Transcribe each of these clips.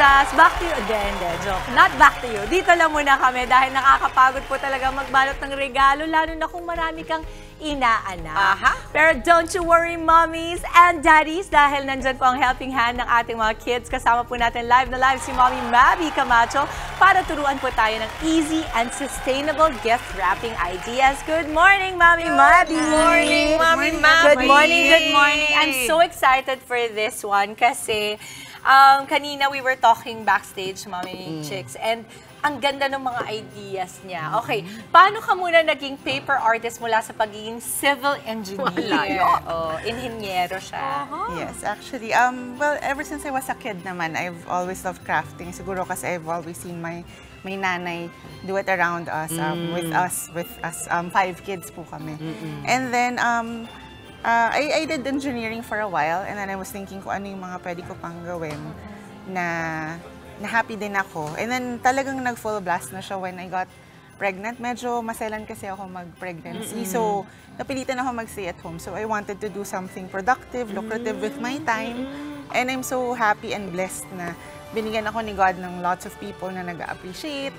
Yes, back to you. Hindi, joke. Not back to you. Dito lang muna kami dahil nakakapagod po talaga magbalot ng regalo, lalo na kung marami kang inaanak. Pero don't you worry, mommies and daddies, dahil nandyan po ang helping hand ng ating mga kids. Kasama po natin live na live si Mommy Mabby Camacho para turuan po tayo ng easy and sustainable gift wrapping ideas. Good morning, Mommy Mabby! Good morning, Mommy Mabby! Good morning, good morning. I'm so excited for this one kasi kanina we were talking backstage, Mommy Chicks, and ang ganda ng mga ideas niya. Okay, paano ka muna naging paper artist mula sa pagiging civil engineer? Inhinyero siya. Yes, actually, well, ever since I was a kid naman, I've always loved crafting. Siguro kasi I've always seen my nanay do it around us, with us, 5 kids po kami. And then, I did engineering for a while, and then I was thinking kung ano yung mga pwede ko pang gawin na happy din ako. And then talagang nag-full blast na siya when I got pregnant. Medyo maselan kasi ako mag-pregnancy. So, napilitan ako mag-stay at home. So, I wanted to do something productive, lucrative with my time. And I'm so happy and blessed na binigyan ako ni God ng lots of people na nag-appreciate.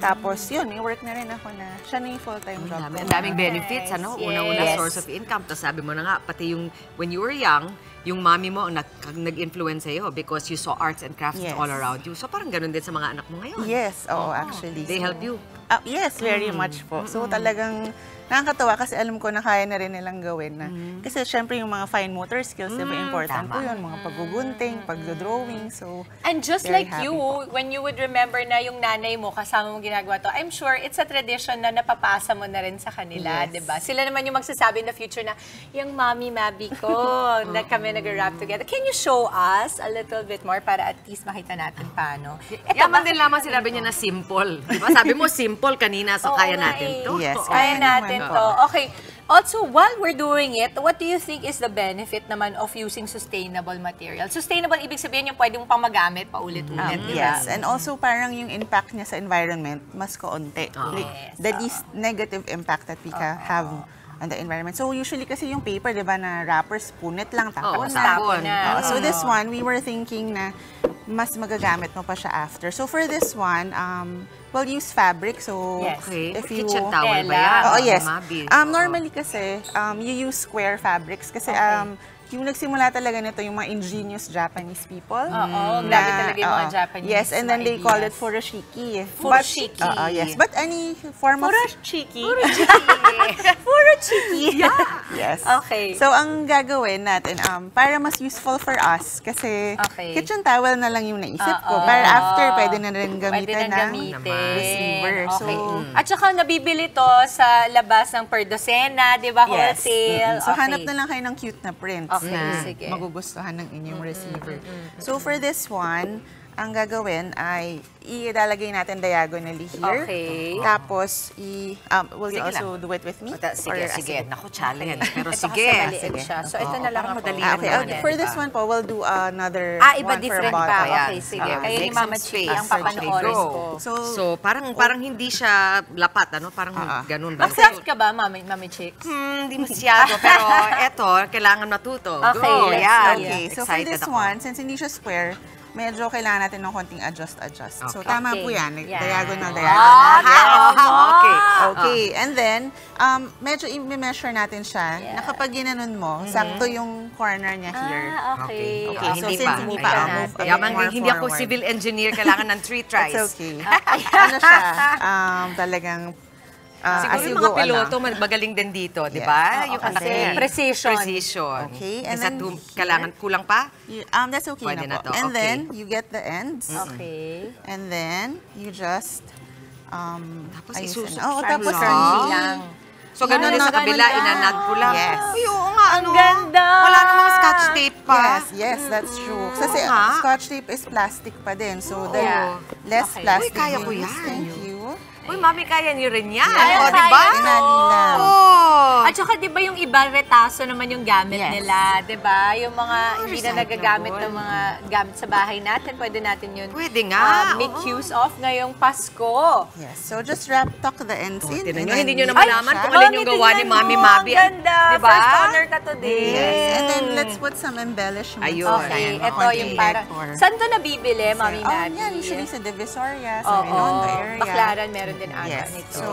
Tapos, yun, may work na rin ako na siya na yung full-time job. Ang daming benefits, ano? Una-una source of income. Tapos sabi mo na nga, pati yung, when you were young, yung mommy mo ang nag-influence sa'yo because you saw arts and crafts all around you. So parang ganun din sa mga anak mo ngayon. Yes, actually. They help you? Yes, very much po. So talagang nakakatawa kasi alam ko na kaya na rin nilang gawin na. Kasi syempre yung mga fine motor skills, diba important po yun. Mga paggugunting, pagdodrawing. So, and just like you, when you would remember na yung nanay mo, kasama mo ginagawa to, I'm sure it's a tradition na napapasa mo na rin sa kanila, diba? Sila naman yung magsasabi in the future na, yung Mommy Mabby ko, na kami nag-rap together. Can you show us a little bit more para at least makita natin paano? Yaman din lamang sinabi niya na simple. Diba? Sabi mo simple kanina, so kaya natin to. Yes, kaya natin to. Okay. Also, while we're doing it, what do you think is the benefit naman of using sustainable material? Sustainable, ibig sabihin yung pwede mong pang magamit paulit-ulit, diba? Yes, and also parang yung impact niya sa environment mas kaunti. Like, the least negative impact that we can have on the environment. So usually kasi yung paper, di ba, na wrappers, punit lang, tapon na. So this one, we were thinking na mas magagamit mo pa siya after. So for this one, we'll use fabric. So if you kitchen towel ba yan? Oh, yes. Normally kasi, you use square fabrics kasi yung nagsimula talaga nito yung mga ingenious Japanese people. Grabe talaga yung mga Japanese. Yes, and then they call it furoshiki. Furoshiki. Yes, but any form of... Furoshiki. Furoshiki. Yes. Okay. So, ang gagawin natin, para mas useful for us, kasi kitchen towel na lang yung naisip ko. Para after, pwede na rin gamitin ng receiver. So, at saka nabibili to sa labas ng per dosena, di ba? Wholesale. So, hanap na lang kayo ng cute na prints na sige. magugustuhan ng inyong receiver. So, for this one, ang gagawin ay ilalagay natin diagonally here. Tapos, will you also do it with me? Sige. Naku, challenge. Pero sige. So, ito na lang ako. For this one po, we'll do another iba one different for a pa. bottle. Okay, sige. Kaya ni Mama Chi ang papanoorin ko. So, parang hindi siya lapat, ano? Parang ganun ba? Mag-craft ka ba, Mami Chicks? Hindi masyado. Pero eto, kailangan matuto. Okay. So, for this one, since hindi siya square, medyo kailangan natin ng konting adjust. So, tama po yan. Diagonal. Okay. And then, medyo i-measure natin siya na kapag ginanon mo, sakto yung corner niya here. Okay. So, since hindi pa Hindi ako civil engineer, kailangan ng 3 tries. It's okay. Ano siya? Talagang siguro yung mga piloto, magaling din dito, di ba? Yung precision. Okay. And then, kailangan kulang pa? That's okay na po. And then, you get the ends. Okay. And then, you just, tapos isusok. Tapos, lang. So, ganun din sa kabila, inanad ko lang. Yes. Ay, oo nga, Ang ganda! Wala namang scotch tape pa. Yes, that's true. Kasi scotch tape is plastic pa din. So, the less plastic kaya ko you use. yan. Thank you. Uy, mami, kaya niyo rin yan. Kaya, O, diba? kaya to. Oh. At saka, di ba yung iba retaso naman yung gamit Yes. nila, di ba? Yung mga hindi na recyclable. nagagamit ng mga gamit sa bahay natin, pwede natin yun Pwede nga. make oo. use of ngayong Pasko. Yes, so just tuck the ends in. Tinan and nyo, then hindi nyo na leave malaman siya. kung alin yung gawa ni tingnan Mami mo, Mabi. Ang ganda. Diba? First honor ka today. Yes, and then let's put some embellishments. Ayun. Okay, Ayan, ito konting yung parang... decor. Saan to nabibili, Mami Oh, Mabi? yan, usually sa Divisoria, sa Oo, Redondo area. Baclaran meron din ata Yes. nito. So,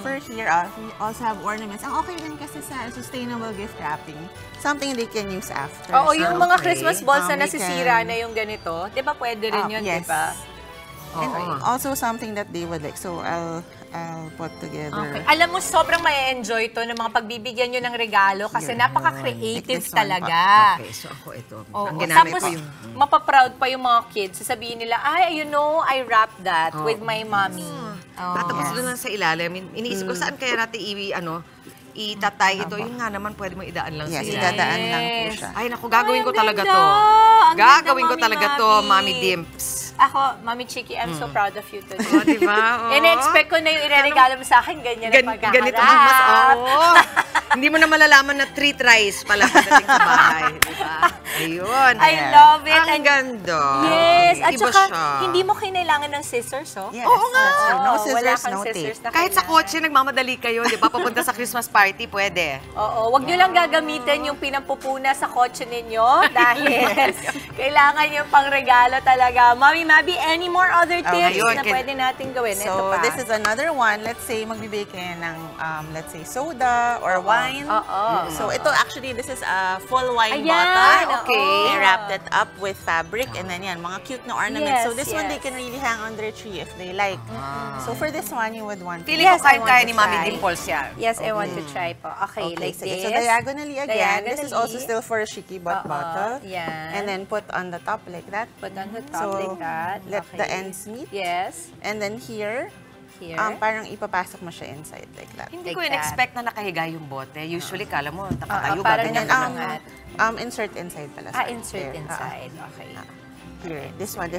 for here, we also have ornaments. Ang okay din kasi sa sustainable gift wrapping, something they can use after. Oo, yung mga okay. Christmas balls na We nasisira can- na yung ganito, di ba pwede rin yun, yes. di ba? And Oo. also something that they would like. So, I'll put together. Okay. Alam mo, sobrang ma-enjoy to ng mga pagbibigyan nyo ng regalo kasi Yun. napaka-creative Like this one talaga. Okay, so ako ito. Oo. Ang ginamit Tapos, ko yung... mapaproud pa yung mga kids. Sasabihin nila, ay, you know, I wrapped that Oh. with my mommy. Oh. Tapos doon lang sa ilalim, iniisip ko, saan kaya natin itatay ito? Yun nga naman, pwede mo idaan lang sa Yes, ilalim. idadaan lang po siya. Ay, naku, gagawin Ay, ko ang talaga ganda. to. Ang ganda, Gagawin ko Mami talaga to, Mabi. Mami Dimps. Ako, Mami Chiki, I'm so proud of you today. O, diba? Oo. Ine-expect ko na yung ireregalo mo sa akin, ganyan ang pagkaharap. Ganito ang mas, oo. Hindi mo na malalaman na 3 tries pala pagdating sa bahay. Diba? Ayun. I love it. Ang ganda. Yes, at Iba saka, siya. hindi mo kinailangan ng scissors, oh. Yes, Oo nga. that's true. No Oo, wala scissors, kang no scissors tape. na Kahit sa kailangan. kotse, nagmamadali kayo, di ba? Papunta sa Christmas party, pwede. Oo, wag nyo lang gagamitin yung pinampupuna sa kotse ninyo dahil kailangan yung pangregalo talaga. Mami Mabi, any more other tips ayun, na pwede natin gawin? Ito So, pa. this is another one. Let's say, magbibigay kayo ng, let's say, soda or wine. Oo. So, ito actually, this is a full wine Ayan, bottle. okay. They wrapped it up with fabric and then yan, mga cute na ornaments. Yes, So, this one, they yes. can really hang on their tree if they like. So, for this one, you would want to... Feeling Yes, ko kaya I want ni to Mami try. Dimples yan. Yes, I want to try po. Okay, like sige. this. So, diagonally again. This is Diagonally. also still for a Shiki Butt bottle. Yan. And then put on the top like that. Put on the top So, like that. let Okay. the ends meet. Yes. And then here, Here. parang ipapasok mo siya inside like that. Hindi Like ko that. in-expect na nakahiga yung bote. Usually, kala mo, nakatayo parang ganyan. nakaangat. Insert inside pala. sorry. Insert There. inside. Okay. Here. This one.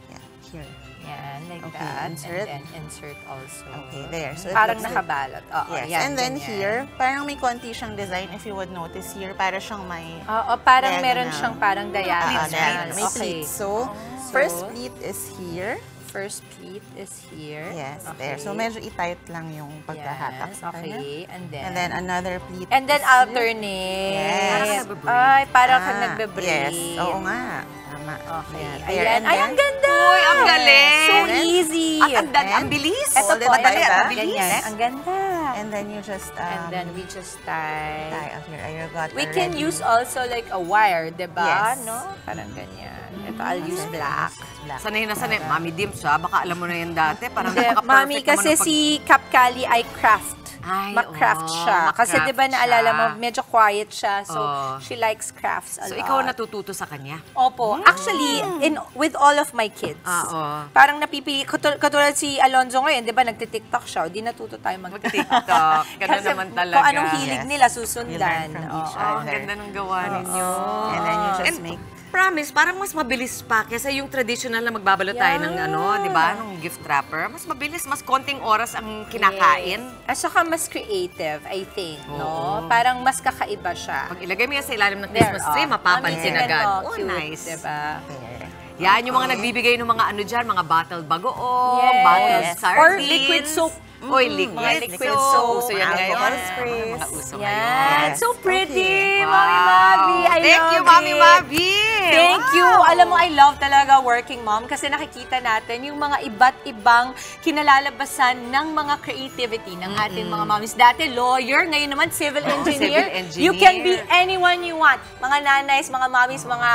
Yeah, here. Yan, like Okay, that. insert. And then insert also. Okay, there. So it Parang looks like- nakabalot. Oo, Yes, yan, and then ganyan. here, parang may konti siyang design if you would notice here, para siyang may Oo, parang diagonal. meron siyang parang diagonal. diagonal. May Okay. pleats. So, first pleat is here. First pleat is here. Yes, Okay. there. So, medyo i-tight lang yung pagkahatak Yes, sa kanya. okay. And And then another pleat And then is here. alternate. Yes. Parang nagbe-braid. Ay, parang Ah, kang nagbe-braid. Yes, oo nga. Tama. Okay. Yan, there. Ayan. And Ay, then, ang ganda! Uy, ang galing! So And then- easy! At ang And- bilis. Ito Hold po, it like ito, that. ganyan. Ang ganda. And then you just, And then we just tie. tie here. I got We can already. use also like a wire, diba? Yes. No? Parang ganyan. Ito, I'll use black. black. Sanay na sanay. Mami Dimps, ha? Baka alam mo na yan dati. Parang Hindi, napaka-perfect Mami, naman kasi ng pag- si Kapkali ay craft. Ay, Mag-craft oo, siya. Kasi mag-craft di ba naalala mo, siya. medyo quiet siya. So, Oo. she likes crafts a So, lot. ikaw natututo sa kanya? Opo. Actually, with all of my kids. Oo. Parang napipili, katulad si Alonzo ngayon, di ba, nagtitiktok siya. Di natuto tayo Mag-TikTok. Ganun Kasi naman talaga. kung anong hilig Yes. nila, You susundan. learn from each Oo. Oh, ang other. ganda ng gawa ninyo. And then you just And make... promise, parang mas mabilis pa kaysa yung traditional na magbabalot tayo ng di ba, ng gift wrapper. Mas mabilis, mas konting oras ang kinakain. At saka mas creative, I think, no? Oo. Parang mas kakaiba siya. Pag ilagay mo yan sa ilalim ng There, Christmas tree, mapapansin Mami, agad. tingnan mo, Oh, cute, nice. Diba? There. Yan, yung mga nagbibigay ng mga ano dyan, mga bottled bagoong, Yes. bottled sardines. Or liquid soap. Oy, liquid, Mga liquid soap. soap. Uso yan Alcohol ngayon. sprays. Mga uso Yan. ngayon. Yes. So pretty, Okay. Mami Mabi. I Thank love you, Mami it. Mabi. Thank you. Wow. Alam mo, I love talaga working mom kasi nakikita natin yung mga iba't ibang kinalalabasan ng mga creativity ng ating mga mommies. Dati, lawyer. Ngayon naman, civil engineer. civil engineer. You can be anyone you want. Mga nanays, mga mommies, mga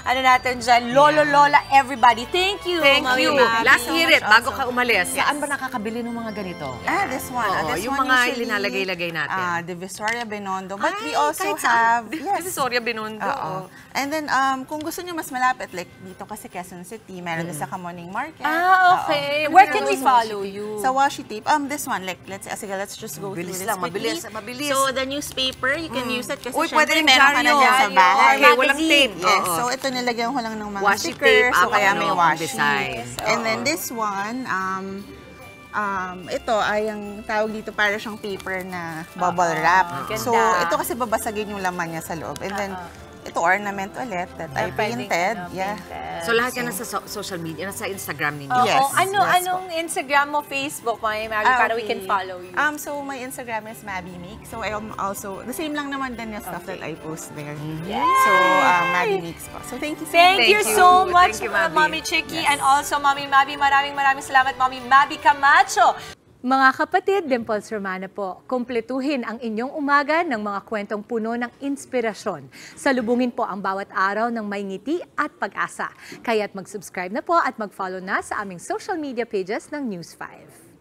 ano natin dyan, lolo, lola, everybody. Thank you, Thank Mami you. Mabi. Let's hear it, bago also. ka umalis. Saan ba nakakabili ng mga ganito? This one. Oo, This yung one mga usually, linalagay-lagay natin. Divisoria Binondo. But we Ay, also kahit saan. have... Yes. Divisoria Binondo. Oo. And then, kung gusto nyo mas malapit, like dito kasi Quezon City, meron din sa Kamuning Market. Ah, okay. Oo. Where Meron can we din sa follow Washi you? Tape. Sa Washi Tape. This one, like, let's just go Mabilis through this lang, quickly. mabilis. So, the newspaper, you can use it kasi Uy, pwede rin syempre meron ka na dyaryo. dyan sa bahay. Okay, walang tape. Yes, Oo. so ito nilagyan ko lang ng mga Washi stickers, tape, so kaya may ano, washi. design. And Oo. then this one, Ito ay ang tawag dito para siyang paper na bubble wrap. Ganda. So, ito kasi babasagin yung laman niya sa loob. And then, ito ornament ulit that I painted. Yeah. So lahat yan nasa social media, nasa Instagram ninyo? Yes. Anong Instagram mo, Facebook mo, Mabby, para we can follow you? So my Instagram is Mabby Meeks. So I am also, the same lang naman din yung stuff that I post there. So, Mabby Meeks po. So thank you so much. Thank you so much, Thank you, Mabby. Mommy Chicky, and also Mommy Mabby. Maraming salamat, Mommy Mabby Camacho. Mga kapatid, Dimples Romana po, kumpletuhin ang inyong umaga ng mga kwentong puno ng inspirasyon. Salubungin po ang bawat araw ng may ngiti at pag-asa. Kaya't mag-subscribe na po at mag-follow na sa aming social media pages ng News 5.